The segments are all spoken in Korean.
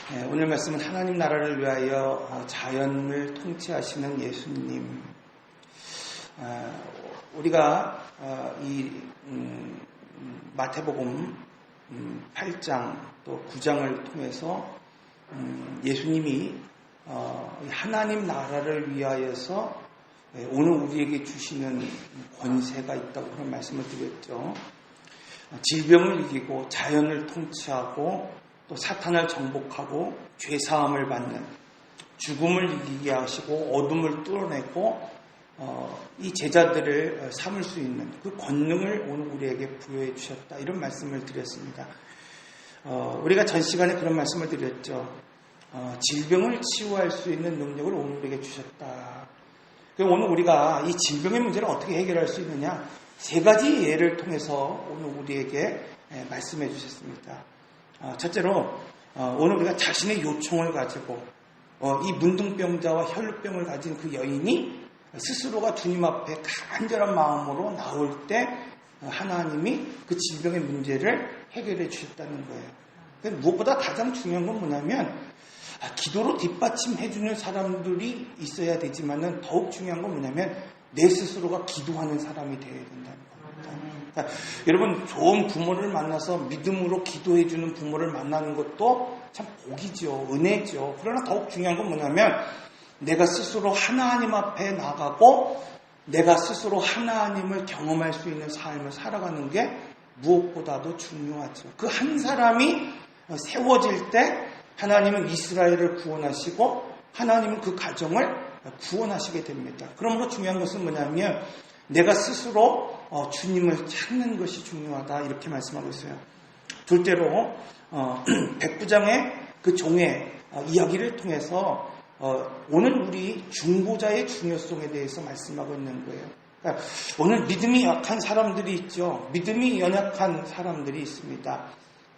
오늘 말씀은 하나님 나라를 위하여 자연을 통치하시는 예수님. 우리가 이 마태복음 8장 또 9장을 통해서 예수님이 하나님 나라를 위하여서 오늘 우리에게 주시는 권세가 있다고 그런 말씀을 드렸죠. 질병을 이기고 자연을 통치하고 또 사탄을 정복하고 죄사함을 받는, 죽음을 이기게 하시고 어둠을 뚫어내고 이 제자들을 삼을 수 있는 그 권능을 오늘 우리에게 부여해 주셨다, 이런 말씀을 드렸습니다. 우리가 전 시간에 그런 말씀을 드렸죠. 질병을 치유할 수 있는 능력을 오늘 우리에게 주셨다. 오늘 우리가 이 질병의 문제를 어떻게 해결할 수 있느냐, 세 가지 예를 통해서 오늘 우리에게 말씀해 주셨습니다. 첫째로 오늘 우리가 자신의 요청을 가지고 이 문둥병자와 혈루병을 가진 그 여인이 스스로가 주님 앞에 간절한 마음으로 나올 때 하나님이 그 질병의 문제를 해결해 주셨다는 거예요. 무엇보다 가장 중요한 건 뭐냐면 기도로 뒷받침해 주는 사람들이 있어야 되지만은 더욱 중요한 건 뭐냐면 내 스스로가 기도하는 사람이 되어야 된다는 겁니다. 그러니까 여러분, 좋은 부모를 만나서 믿음으로 기도해 주는 부모를 만나는 것도 참 복이죠, 은혜죠. 그러나 더욱 중요한 건 뭐냐면 내가 스스로 하나님 앞에 나가고 내가 스스로 하나님을 경험할 수 있는 삶을 살아가는 게 무엇보다도 중요하죠. 그 한 사람이 세워질 때 하나님은 이스라엘을 구원하시고 하나님은 그 가정을 구원하시게 됩니다. 그러므로 중요한 것은 뭐냐면 내가 스스로 주님을 찾는 것이 중요하다, 이렇게 말씀하고 있어요. 둘째로 백부장의 그 종의 이야기를 통해서 오늘 우리 중보자의 중요성에 대해서 말씀하고 있는 거예요. 그러니까 오늘 믿음이 약한 사람들이 있죠. 믿음이 연약한 사람들이 있습니다.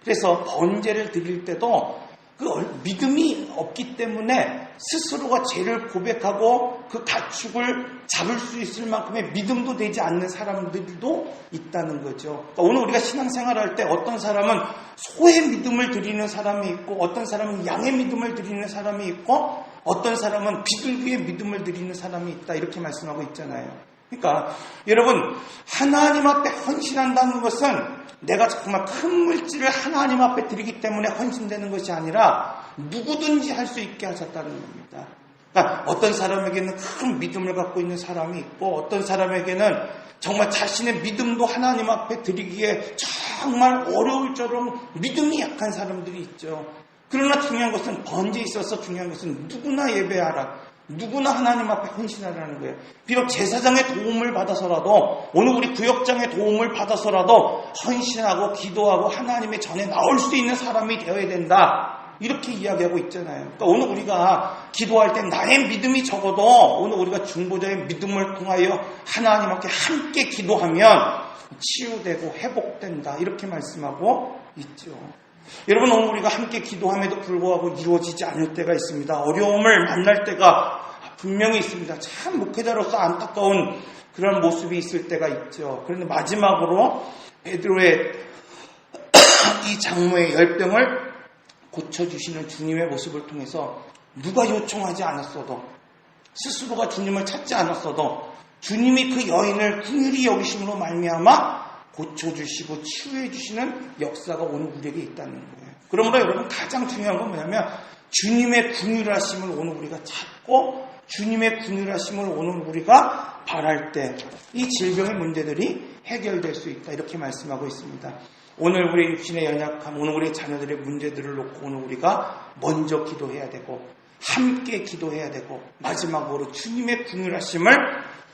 그래서 번제를 드릴 때도 그 믿음이 없기 때문에 스스로가 죄를 고백하고 그 가축을 잡을 수 있을 만큼의 믿음도 되지 않는 사람들도 있다는 거죠. 그러니까 오늘 우리가 신앙생활할 때 어떤 사람은 소의 믿음을 드리는 사람이 있고 어떤 사람은 양의 믿음을 드리는 사람이 있고 어떤 사람은 비둘기의 믿음을 드리는 사람이 있다, 이렇게 말씀하고 있잖아요. 그러니까 여러분, 하나님 앞에 헌신한다는 것은 내가 정말 큰 물질을 하나님 앞에 드리기 때문에 헌신되는 것이 아니라 누구든지 할 수 있게 하셨다는 겁니다. 그러니까 어떤 사람에게는 큰 믿음을 갖고 있는 사람이 있고 어떤 사람에게는 정말 자신의 믿음도 하나님 앞에 드리기에 정말 어려울 정도로 믿음이 약한 사람들이 있죠. 그러나 중요한 것은 번제에 있어서 중요한 것은 누구나 예배하라, 누구나 하나님 앞에 헌신하라는 거예요. 비록 제사장의 도움을 받아서라도, 오늘 우리 구역장의 도움을 받아서라도 헌신하고 기도하고 하나님의 전에 나올 수 있는 사람이 되어야 된다, 이렇게 이야기하고 있잖아요. 그러니까 오늘 우리가 기도할 때 나의 믿음이 적어도 오늘 우리가 중보자의 믿음을 통하여 하나님 앞에 함께 기도하면 치유되고 회복된다, 이렇게 말씀하고 있죠. 여러분, 오늘 우리가 함께 기도함에도 불구하고 이루어지지 않을 때가 있습니다. 어려움을 만날 때가 분명히 있습니다. 참 목회자로서 안타까운 그런 모습이 있을 때가 있죠. 그런데 마지막으로 베드로의 이 장모의 열병을 고쳐주시는 주님의 모습을 통해서 누가 요청하지 않았어도, 스스로가 주님을 찾지 않았어도 주님이 그 여인을 긍휼히 여기심으로 말미암아 고쳐주시고 치유해주시는 역사가 오늘 우리에게 있다는 거예요. 그러므로 여러분, 가장 중요한 건 뭐냐면 주님의 긍휼하심을 오늘 우리가 찾고 주님의 긍휼하심을 오늘 우리가 바랄 때 이 질병의 문제들이 해결될 수 있다, 이렇게 말씀하고 있습니다. 오늘 우리 육신의 연약함, 오늘 우리 자녀들의 문제들을 놓고 오늘 우리가 먼저 기도해야 되고 함께 기도해야 되고 마지막으로 주님의 긍휼하심을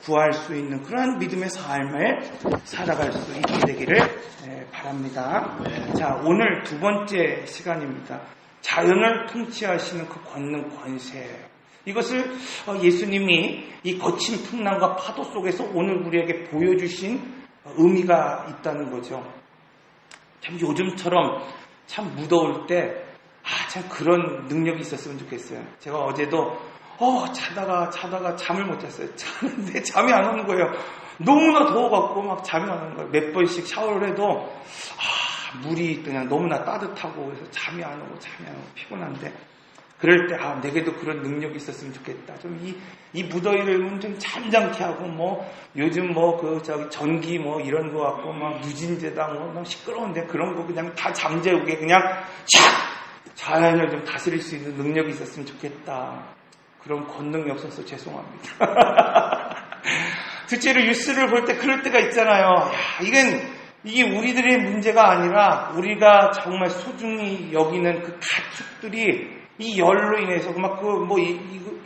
구할 수 있는 그러한 믿음의 삶을 살아갈 수 있게 되기를 바랍니다. 자, 오늘 두 번째 시간입니다. 자연을 통치하시는 그 권능, 권세. 이것을 예수님이 이 거친 풍랑과 파도 속에서 오늘 우리에게 보여주신 의미가 있다는 거죠. 참 요즘처럼 참 무더울 때 참 그런 능력이 있었으면 좋겠어요. 제가 어제도 자다가 잠을 못 잤어요. 자는데 잠이 안 오는 거예요. 너무나 더워갖고 막 잠이 안 오는 거예요. 몇 번씩 샤워를 해도 물이 그냥 너무나 따뜻하고 그래서 잠이 안 오고 피곤한데 그럴 때 내게도 그런 능력이 있었으면 좋겠다. 좀 이 무더위를 좀 잠잠케 하고 요즘 전기 이런 거 갖고 누진제다 시끄러운데 그런 거 그냥 다 잠재우게 그냥 자연을 좀 다스릴 수 있는 능력이 있었으면 좋겠다. 그런 권능이 없어서 죄송합니다. 둘째로 뉴스를 볼 때 그럴 때가 있잖아요. 이게 우리들의 문제가 아니라 우리가 정말 소중히 여기는 그 가축들이 이 열로 인해서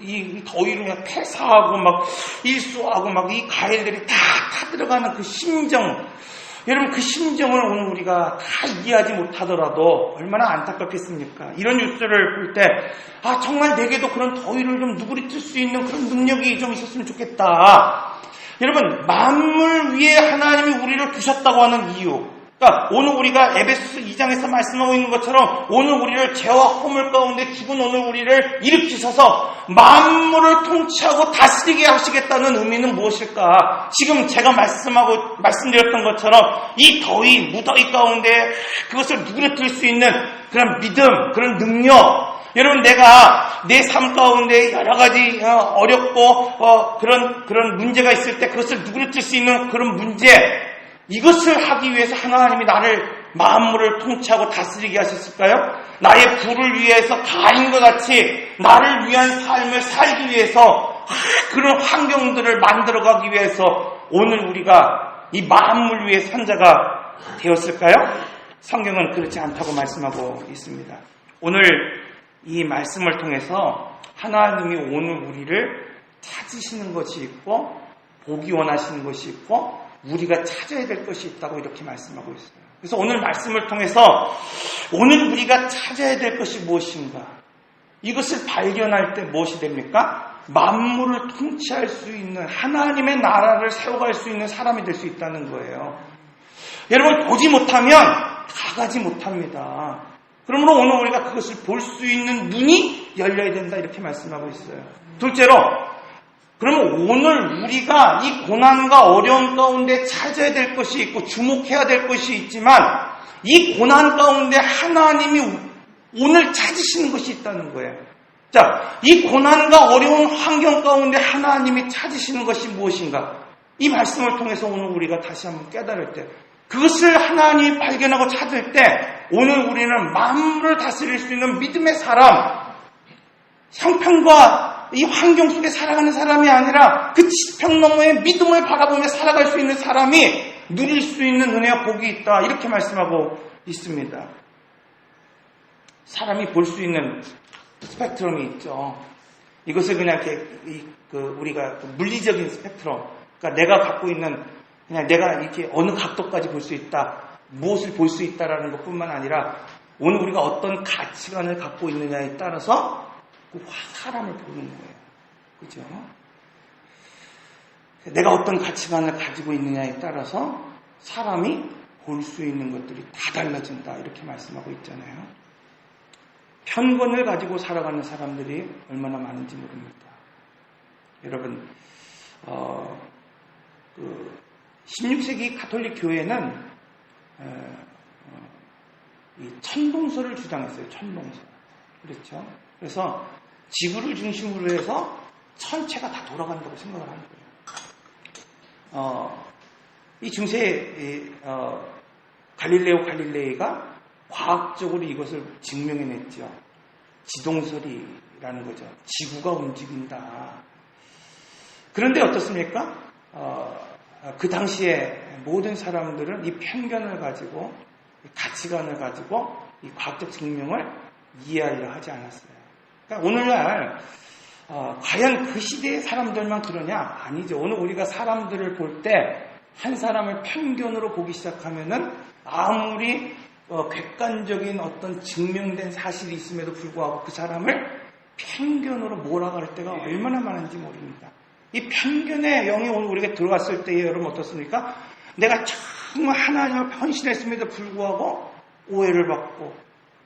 이 더위로 그냥 폐사하고 일소하고 이 가해들이 다 타들어가는 그 심정. 여러분 그 심정을 오늘 우리가 다 이해하지 못하더라도 얼마나 안타깝겠습니까? 이런 뉴스를 볼 때 정말 내게도 그런 더위를 좀 누구리뜰 수 있는 그런 능력이 좀 있었으면 좋겠다. 여러분 만물 위에 하나님이 우리를 두셨다고 하는 이유, 그러니까 오늘 우리가 에베소서 2장에서 말씀하고 있는 것처럼 오늘 우리를 죄와 허물 가운데 죽은 오늘 우리를 일으키셔서 만물을 통치하고 다스리게 하시겠다는 의미는 무엇일까? 지금 제가 말씀드렸던 것처럼 이 더위, 무더위 가운데 그것을 누구리뜰 수 있는 그런 믿음, 그런 능력, 여러분 내가 내 삶 가운데 여러 가지 어렵고 그런 문제가 있을 때 그것을 누구리뜰 수 있는 그런 문제, 이것을 하기 위해서 하나님이 나를 만물을 통치하고 다스리게 하셨을까요? 나의 부를 위해서 가인과 같이 나를 위한 삶을 살기 위해서 그런 환경들을 만들어가기 위해서 오늘 우리가 이 만물 위의 선자가 되었을까요? 성경은 그렇지 않다고 말씀하고 있습니다. 오늘 이 말씀을 통해서 하나님이 오늘 우리를 찾으시는 것이 있고 보기 원하시는 것이 있고 우리가 찾아야 될 것이 있다고 이렇게 말씀하고 있어요. 그래서 오늘 말씀을 통해서 오늘 우리가 찾아야 될 것이 무엇인가? 이것을 발견할 때 무엇이 됩니까? 만물을 통치할 수 있는 하나님의 나라를 세워갈 수 있는 사람이 될 수 있다는 거예요. 여러분 보지 못하면 다가지 못합니다. 그러므로 오늘 우리가 그것을 볼 수 있는 눈이 열려야 된다 이렇게 말씀하고 있어요. 둘째로 그러면 오늘 우리가 이 고난과 어려움 가운데 찾아야 될 것이 있고 주목해야 될 것이 있지만 이 고난 가운데 하나님이 오늘 찾으시는 것이 있다는 거예요. 자, 이 고난과 어려운 환경 가운데 하나님이 찾으시는 것이 무엇인가? 이 말씀을 통해서 오늘 우리가 다시 한번 깨달을 때 그것을 하나님이 발견하고 찾을 때 오늘 우리는 만물을 다스릴 수 있는 믿음의 사람, 형편과 이 환경 속에 살아가는 사람이 아니라 그 지평 너머의 믿음을 바라보며 살아갈 수 있는 사람이 누릴 수 있는 은혜와 복이 있다 이렇게 말씀하고 있습니다. 사람이 볼 수 있는 스펙트럼이 있죠. 이것을 그냥 이렇게 우리가 물리적인 스펙트럼, 그러니까 내가 갖고 있는 그냥 내가 이렇게 어느 각도까지 볼 수 있다, 무엇을 볼 수 있다라는 것뿐만 아니라 오늘 우리가 어떤 가치관을 갖고 있느냐에 따라서 그 사람을 보는 거예요. 그죠? 내가 어떤 가치관을 가지고 있느냐에 따라서 사람이 볼 수 있는 것들이 다 달라진다 이렇게 말씀하고 있잖아요. 편견을 가지고 살아가는 사람들이 얼마나 많은지 모릅니다. 여러분 16세기 가톨릭 교회는 이 천동설을 주장했어요. 천동설. 그렇죠? 그래서 지구를 중심으로 해서 천체가 다 돌아간다고 생각을 하는 거예요. 이 중세 갈릴레오 갈릴레이가 과학적으로 이것을 증명해냈죠. 지동설이라는 거죠. 지구가 움직인다. 그런데 어떻습니까? 그 당시에 모든 사람들은 이 편견을 가지고 가치관을 가지고 이 과학적 증명을 이해하려 하지 않았어요. 그러니까 오늘날 과연 그 시대의 사람들만 그러냐? 아니죠. 오늘 우리가 사람들을 볼 때 한 사람을 편견으로 보기 시작하면은 아무리 객관적인 어떤 증명된 사실이 있음에도 불구하고 그 사람을 편견으로 몰아갈 때가 얼마나 많은지 모릅니다. 이 편견의 영이 오늘 우리가 들어갔을 때 여러분 어떻습니까? 내가 정말 하나님을 헌신했음에도 불구하고 오해를 받고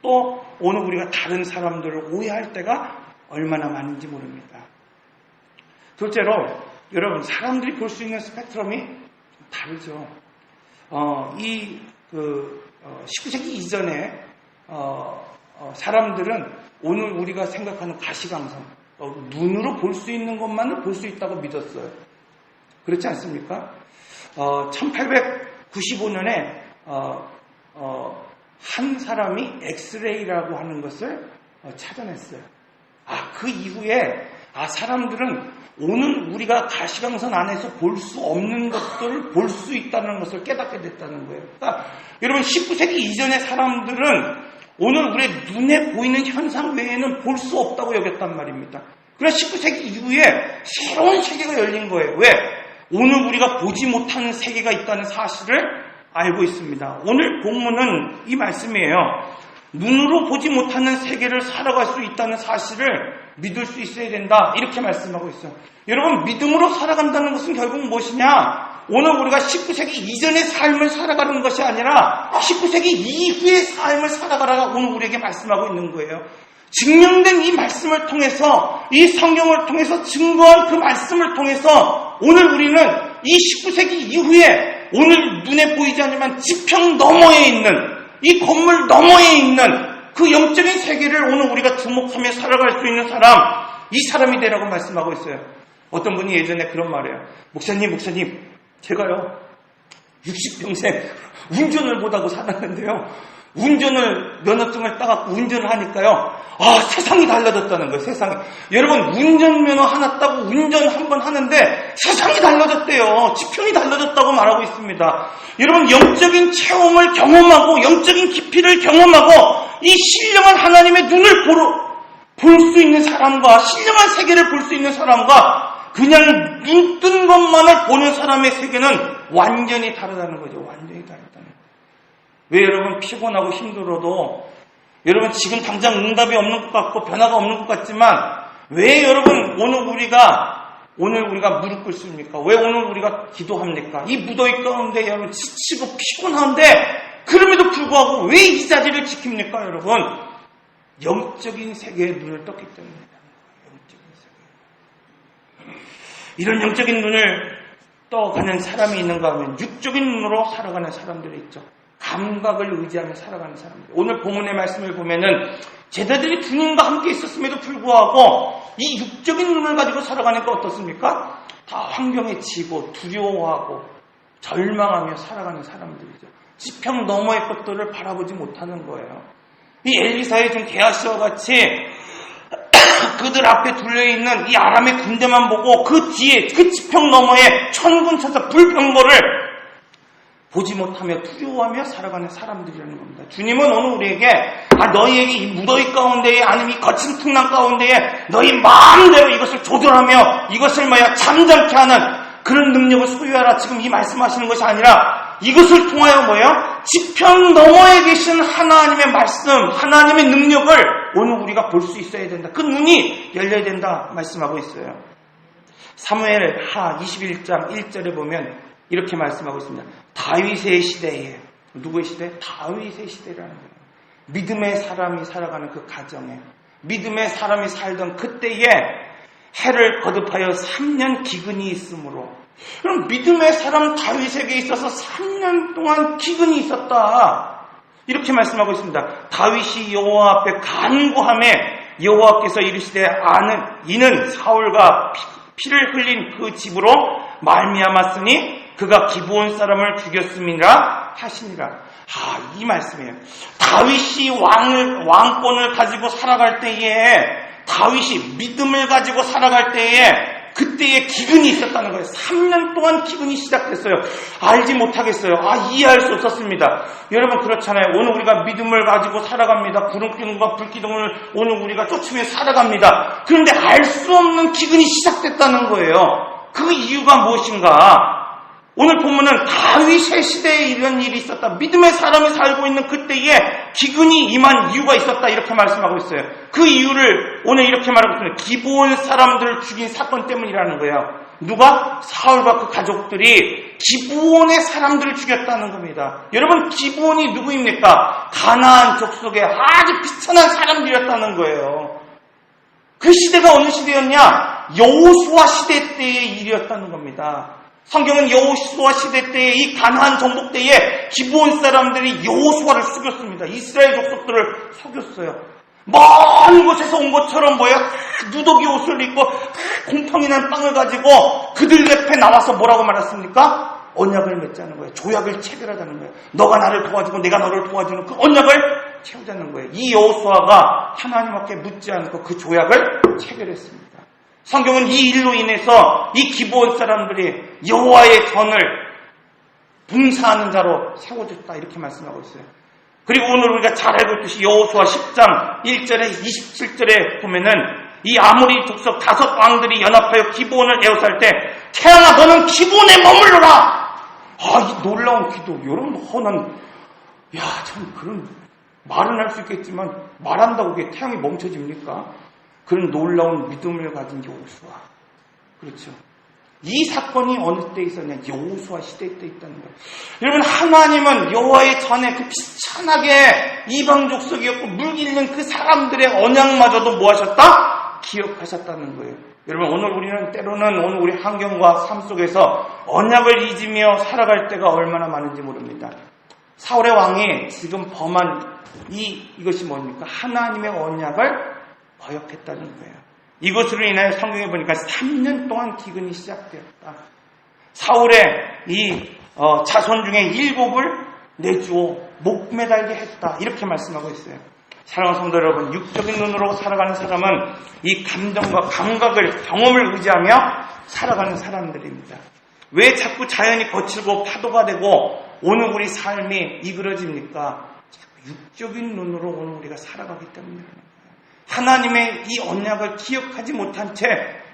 또 오늘 우리가 다른 사람들을 오해할 때가 얼마나 많은지 모릅니다. 둘째로 여러분 사람들이 볼 수 있는 스펙트럼이 다르죠. 19세기 이전에 사람들은 오늘 우리가 생각하는 가시광선, 눈으로 볼 수 있는 것만을 볼 수 있다고 믿었어요. 그렇지 않습니까? 1895년에 한 사람이 엑스레이라고 하는 것을 찾아냈어요. 그 이후에 사람들은 오늘 우리가 가시광선 안에서 볼 수 없는 것들을 볼 수 있다는 것을 깨닫게 됐다는 거예요. 그러니까 여러분 19세기 이전의 사람들은 오늘 우리의 눈에 보이는 현상 외에는 볼 수 없다고 여겼단 말입니다. 그러나 19세기 이후에 새로운 세계가 열린 거예요. 왜? 오늘 우리가 보지 못하는 세계가 있다는 사실을 알고 있습니다. 오늘 본문은 이 말씀이에요. 눈으로 보지 못하는 세계를 살아갈 수 있다는 사실을 믿을 수 있어야 된다. 이렇게 말씀하고 있어요. 여러분, 믿음으로 살아간다는 것은 결국 무엇이냐? 오늘 우리가 19세기 이전의 삶을 살아가는 것이 아니라 19세기 이후의 삶을 살아가라가 오늘 우리에게 말씀하고 있는 거예요. 증명된 이 말씀을 통해서, 이 성경을 통해서 증거한 그 말씀을 통해서 오늘 우리는 이 19세기 이후에 오늘 눈에 보이지 않지만 지평 너머에 있는, 이 건물 너머에 있는 그 영적인 세계를 오늘 우리가 주목하며 살아갈 수 있는 사람, 이 사람이 되라고 말씀하고 있어요. 어떤 분이 예전에 그런 말이에요. 목사님, 제가요 60평생 운전을 못하고 살았는데요, 운전을 면허증을 따갖고 운전을 하니까요, 세상이 달라졌다는 거예요. 세상이. 여러분, 운전면허 하나 따고 운전 한번 하는데 세상이 달라졌대요. 지평이 달라졌다고 말하고 있습니다. 여러분, 영적인 체험을 경험하고 영적인 깊이를 경험하고 이 신령한 하나님의 눈을 볼 수 있는 사람과, 신령한 세계를 볼 수 있는 사람과 그냥 눈 뜬 것만을 보는 사람의 세계는 완전히 다르다는 거죠. 완전히 다르다는 거예요. 왜 여러분 피곤하고 힘들어도 여러분 지금 당장 응답이 없는 것 같고 변화가 없는 것 같지만 왜 여러분 오늘 우리가 무릎 꿇습니까? 왜 오늘 우리가 기도합니까? 이 무더위 가운데 여러분 지치고 피곤한데 그럼에도 불구하고 왜 이 자리를 지킵니까? 여러분 영적인 세계에 눈을 떴기 때문입니다. 영적인 세계. 이런 영적인 눈을 떠가는 사람이 있는가 하면 육적인 눈으로 살아가는 사람들이 있죠. 감각을 의지하며 살아가는 사람들. 오늘 본문의 말씀을 보면은 제자들이 주님과 함께 있었음에도 불구하고 이 육적인 눈을 가지고 살아가니까 어떻습니까? 다 환경에 지고 두려워하고 절망하며 살아가는 사람들이죠. 지평 너머의 것들을 바라보지 못하는 거예요. 이 엘리사의 좀 게하시와 같이 그들 앞에 둘려있는 이 아람의 군대만 보고 그 뒤에 그 지평 너머에 천군 천사 불병거를 보지 못하며 두려워하며 살아가는 사람들이라는 겁니다. 주님은 오늘 우리에게 너희에게 이 무더위 가운데에 아니면 이 거친 풍랑 가운데에 너희 마음대로 이것을 조절하며 이것을 잠잠케 하는 그런 능력을 소유하라 지금 이 말씀하시는 것이 아니라 이것을 통하여 지평 너머에 계신 하나님의 말씀, 하나님의 능력을 오늘 우리가 볼 수 있어야 된다. 그 눈이 열려야 된다 말씀하고 있어요. 사무엘 하 21장 1절에 보면 이렇게 말씀하고 있습니다. 다윗의 시대에, 누구의 시대? 다윗의 시대라는 거예요. 믿음의 사람이 살아가는 그 가정에, 믿음의 사람이 살던 그때에 해를 거듭하여 3년 기근이 있으므로, 그럼 믿음의 사람 다윗에게 있어서 3년 동안 기근이 있었다. 이렇게 말씀하고 있습니다. 다윗이 여호와 앞에 간구하매 여호와께서 이르시되 이는 사울과 피를 흘린 그 집으로 말미암았으니 그가 기브온 사람을 죽였음이라 하시니라. 이 말씀이에요. 다윗이 왕권을 가지고 살아갈 때에, 다윗이 믿음을 가지고 살아갈 때에 그때에 기근이 있었다는 거예요. 3년 동안 기근이 시작됐어요. 알지 못하겠어요. 이해할 수 없었습니다. 여러분 그렇잖아요. 오늘 우리가 믿음을 가지고 살아갑니다. 구름기둥과 불기둥을 오늘 우리가 쫓으며 살아갑니다. 그런데 알 수 없는 기근이 시작됐다는 거예요. 그 이유가 무엇인가? 오늘 본문은 다윗의 시대에 이런 일이 있었다. 믿음의 사람이 살고 있는 그때에 기근이 임한 이유가 있었다. 이렇게 말씀하고 있어요. 그 이유를 오늘 이렇게 말하고 있습니다. 기브온 사람들을 죽인 사건 때문이라는 거예요. 누가? 사울과 그 가족들이 기브온의 사람들을 죽였다는 겁니다. 여러분 기브온이 누구입니까? 가나안 족속의 아주 비천한 사람들이었다는 거예요. 그 시대가 어느 시대였냐? 여호수아 시대 때의 일이었다는 겁니다. 성경은 여호수아 시대 때에 이 가나안 정복 때에 기브온 사람들이 여호수아를 속였습니다. 이스라엘 족속들을 속였어요. 먼 곳에서 온 것처럼 누더기 옷을 입고 곰팡이 난 빵을 가지고 그들 옆에 나와서 뭐라고 말했습니까? 언약을 맺자는 거예요. 조약을 체결하자는 거예요. 너가 나를 도와주고 내가 너를 도와주는 그 언약을 채우자는 거예요. 이 여호수아가 하나님께 묻지 않고 그 조약을 체결했습니다. 성경은 이 일로 인해서 이 기브온 사람들이 여호와의 전을 봉사하는 자로 세워졌다 이렇게 말씀하고 있어요. 그리고 오늘 우리가 잘 알고 있듯이 여호수아 10장 1절에 27절에 보면은 이 아모리 족속 5 왕들이 연합하여 기브온을 에워쌀 때 태양아 너는 기브온에 머물러라. 이 놀라운 기도. 여러분 참 그런 말은 할 수 있겠지만 말한다고 그게 태양이 멈춰집니까? 그런 놀라운 믿음을 가진 여호수아. 그렇죠. 이 사건이 어느 때 있었냐? 여호수아 시대 때 있다는 거예요. 여러분 하나님은 여호와의 전에 그 비천하게 이방 족속이었고 물길는 그 사람들의 언약마저도 뭐 하셨다? 기억하셨다는 거예요. 여러분 오늘 우리는 때로는 오늘 우리 환경과 삶 속에서 언약을 잊으며 살아갈 때가 얼마나 많은지 모릅니다. 사울의 왕이 지금 범한 이것이 뭡니까? 하나님의 언약을 거역했다는 거예요. 이것으로 인하여 성경에 보니까 3년 동안 기근이 시작되었다. 사울의 자손 중에 7을 내주어 목 매달게 했다. 이렇게 말씀하고 있어요. 사랑하는 성도 여러분, 육적인 눈으로 살아가는 사람은 이 감정과 감각을, 경험을 의지하며 살아가는 사람들입니다. 왜 자꾸 자연이 거칠고 파도가 되고 오늘 우리 삶이 이그러집니까? 자꾸 육적인 눈으로 오늘 우리가 살아가기 때문입니다. 하나님의 이 언약을 기억하지 못한 채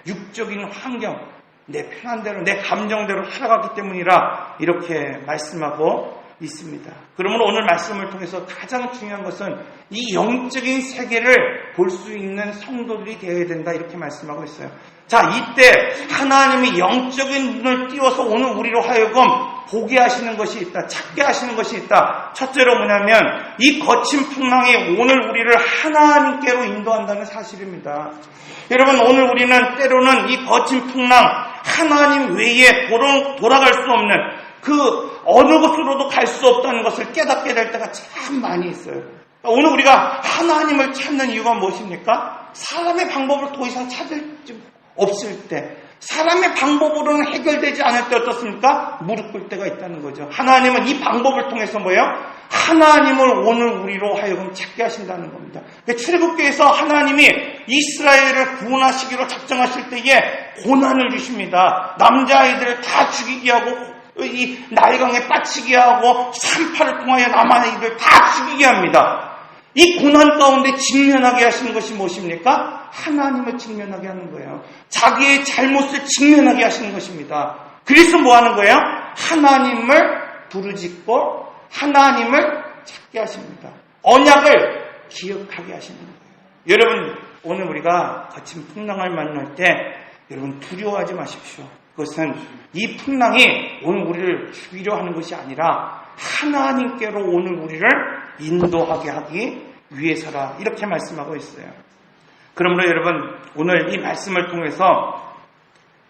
육적인 환경, 내 편한 대로, 내 감정대로 살아가기 때문이라 이렇게 말씀하고 있습니다. 그러므로 오늘 말씀을 통해서 가장 중요한 것은 이 영적인 세계를 볼 수 있는 성도들이 되어야 된다 이렇게 말씀하고 있어요. 자, 이때 하나님이 영적인 눈을 띄워서 오늘 우리로 하여금 보게 하시는 것이 있다. 찾게 하시는 것이 있다. 첫째로 뭐냐면 이 거친 풍랑이 오늘 우리를 하나님께로 인도한다는 사실입니다. 여러분 오늘 우리는 때로는 이 거친 풍랑 하나님 외에 돌아갈 수 없는 그 어느 곳으로도 갈 수 없다는 것을 깨닫게 될 때가 참 많이 있어요. 오늘 우리가 하나님을 찾는 이유가 무엇입니까? 사람의 방법을 더 이상 찾을 수 없을 때, 사람의 방법으로는 해결되지 않을 때 어떻습니까? 무릎 꿇을 때가 있다는 거죠. 하나님은 이 방법을 통해서 뭐예요? 하나님을 오늘 우리로 하여금 찾게 하신다는 겁니다. 출애굽기에서 하나님이 이스라엘을 구원하시기로 작정하실 때에 고난을 주십니다. 남자아이들을 다 죽이게 하고 이 나일강에 빠지게 하고 산파를 통하여 남아아이들 다 죽이게 합니다. 이 고난 가운데 직면하게 하시는 것이 무엇입니까? 하나님을 직면하게 하는 거예요. 자기의 잘못을 직면하게 하시는 것입니다. 그래서 뭐 하는 거예요? 하나님을 부르짖고 하나님을 찾게 하십니다. 언약을 기억하게 하시는 거예요. 여러분 오늘 우리가 거친 풍랑을 만날 때 여러분 두려워하지 마십시오. 그것은 이 풍랑이 오늘 우리를 죽이려 하는 것이 아니라 하나님께로 오늘 우리를 인도하게 하기 위해서라 이렇게 말씀하고 있어요. 그러므로 여러분 오늘 이 말씀을 통해서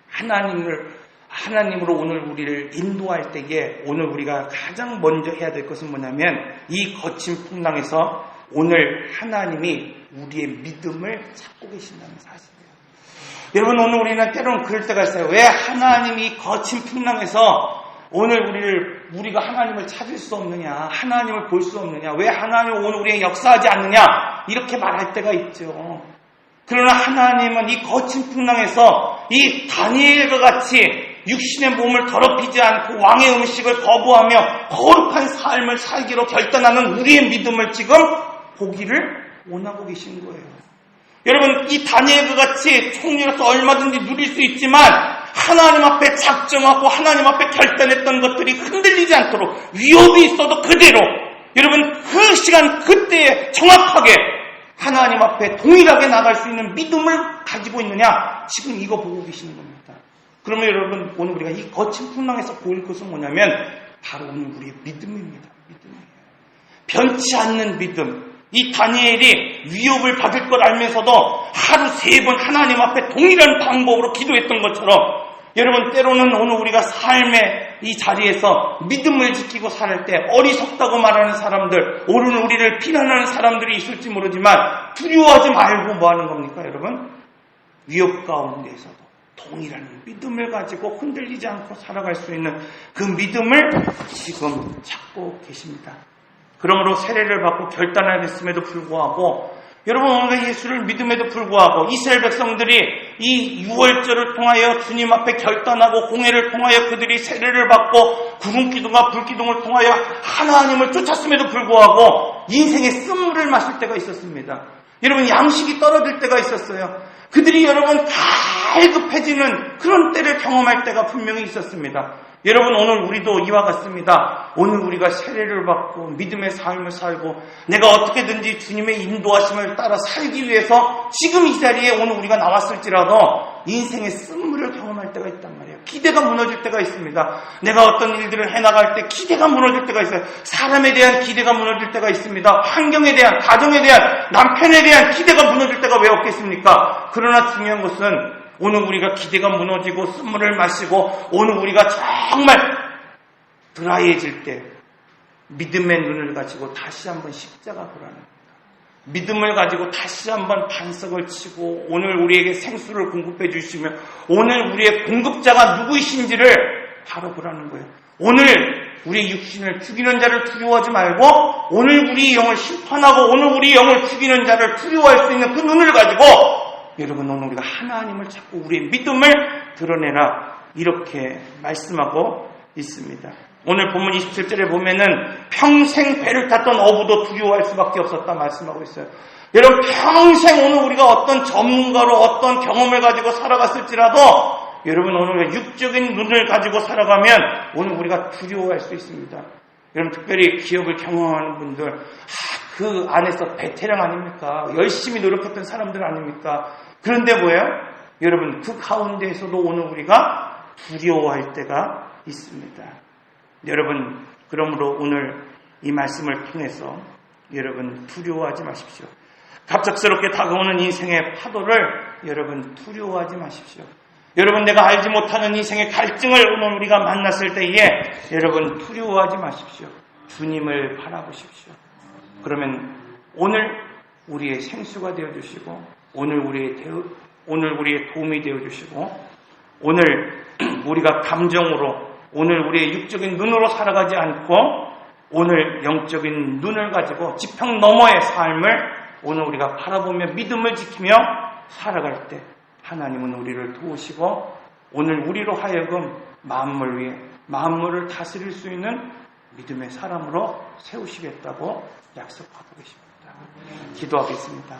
하나님으로 오늘 우리를 인도할 때에 오늘 우리가 가장 먼저 해야 될 것은 뭐냐면 이 거친 풍랑에서 오늘 하나님이 우리의 믿음을 찾고 계신다는 사실이에요. 여러분 오늘 우리는 때로는 그럴 때가 있어요. 왜 하나님이 거친 풍랑에서 오늘 우리가 하나님을 찾을 수 없느냐, 하나님을 볼 수 없느냐, 왜 하나님은 오늘 우리에게 역사하지 않느냐 이렇게 말할 때가 있죠. 그러나 하나님은 이 거친 풍랑에서 이 다니엘과 같이 육신의 몸을 더럽히지 않고 왕의 음식을 거부하며 거룩한 삶을 살기로 결단하는 우리의 믿음을 지금 보기를 원하고 계신 거예요. 여러분 이 다니엘과 같이 총리로서 얼마든지 누릴 수 있지만 하나님 앞에 작정하고 하나님 앞에 결단했던 것들이 흔들리지 않도록 위협이 있어도 그대로 여러분 그 시간 그때에 정확하게 하나님 앞에 동일하게 나갈 수 있는 믿음을 가지고 있느냐 지금 이거 보고 계시는 겁니다. 그러면 여러분 오늘 우리가 이 거친 풍랑에서 보일 것은 뭐냐면 바로 오늘 우리의 믿음입니다. 믿음이에요. 변치 않는 믿음. 이 다니엘이 위협을 받을 걸 알면서도 하루 3번 하나님 앞에 동일한 방법으로 기도했던 것처럼 여러분, 때로는 오늘 우리가 삶의 이 자리에서 믿음을 지키고 살 때 어리석다고 말하는 사람들, 오늘 우리를 비난하는 사람들이 있을지 모르지만 두려워하지 말고 뭐 하는 겁니까, 여러분? 위협 가운데에서도 동일한 믿음을 가지고 흔들리지 않고 살아갈 수 있는 그 믿음을 지금 찾고 계십니다. 그러므로 세례를 받고 결단하게 됐음에도 불구하고, 여러분, 오늘 예수를 믿음에도 불구하고 이스라엘 백성들이 이 유월절을 통하여 주님 앞에 결단하고 공회를 통하여 그들이 세례를 받고 구름기둥과 불기둥을 통하여 하나님을 쫓았음에도 불구하고 인생의 쓴물을 마실 때가 있었습니다. 여러분, 양식이 떨어질 때가 있었어요. 그들이 여러분 갈급해지는 그런 때를 경험할 때가 분명히 있었습니다. 여러분, 오늘 우리도 이와 같습니다. 오늘 우리가 세례를 받고 믿음의 삶을 살고 내가 어떻게든지 주님의 인도하심을 따라 살기 위해서 지금 이 자리에 오늘 우리가 나왔을지라도 인생의 쓴물을 경험할 때가 있단 말이에요. 기대가 무너질 때가 있습니다. 내가 어떤 일들을 해나갈 때 기대가 무너질 때가 있어요. 사람에 대한 기대가 무너질 때가 있습니다. 환경에 대한, 가정에 대한, 남편에 대한 기대가 무너질 때가 왜 없겠습니까? 그러나 중요한 것은 오늘 우리가 기대가 무너지고 쓴물을 마시고 오늘 우리가 정말 드라이해질 때 믿음의 눈을 가지고 다시 한번 십자가 보라는 겁니다. 믿음을 가지고 다시 한번 반석을 치고 오늘 우리에게 생수를 공급해 주시며 오늘 우리의 공급자가 누구이신지를 바라보라는 거예요. 오늘 우리의 육신을 죽이는 자를 두려워하지 말고 오늘 우리의 영을 심판하고 오늘 우리의 영을 죽이는 자를 두려워할 수 있는 그 눈을 가지고 여러분, 오늘 우리가 하나님을 찾고 우리의 믿음을 드러내라, 이렇게 말씀하고 있습니다. 오늘 본문 27절에 보면은 평생 배를 탔던 어부도 두려워할 수밖에 없었다 말씀하고 있어요. 여러분, 평생 오늘 우리가 어떤 전문가로 어떤 경험을 가지고 살아갔을지라도 여러분, 오늘 육적인 눈을 가지고 살아가면 오늘 우리가 두려워할 수 있습니다. 여러분, 특별히 기업을 경영하는 분들, 그 안에서 베테랑 아닙니까? 열심히 노력했던 사람들 아닙니까? 그런데 뭐예요? 여러분, 그 가운데에서도 오늘 우리가 두려워할 때가 있습니다. 여러분, 그러므로 오늘 이 말씀을 통해서 여러분 두려워하지 마십시오. 갑작스럽게 다가오는 인생의 파도를 여러분 두려워하지 마십시오. 여러분, 내가 알지 못하는 인생의 갈증을 오늘 우리가 만났을 때에 여러분 두려워하지 마십시오. 주님을 바라보십시오. 그러면 오늘 우리의 생수가 되어주시고 오늘 우리의 도움이 되어주시고 오늘 우리가 감정으로 오늘 우리의 육적인 눈으로 살아가지 않고 오늘 영적인 눈을 가지고 지평 너머의 삶을 오늘 우리가 바라보며 믿음을 지키며 살아갈 때 하나님은 우리를 도우시고 오늘 우리로 하여금 만물을 다스릴 수 있는 믿음의 사람으로 세우시겠다고 약속하고 계십니다. 기도하겠습니다.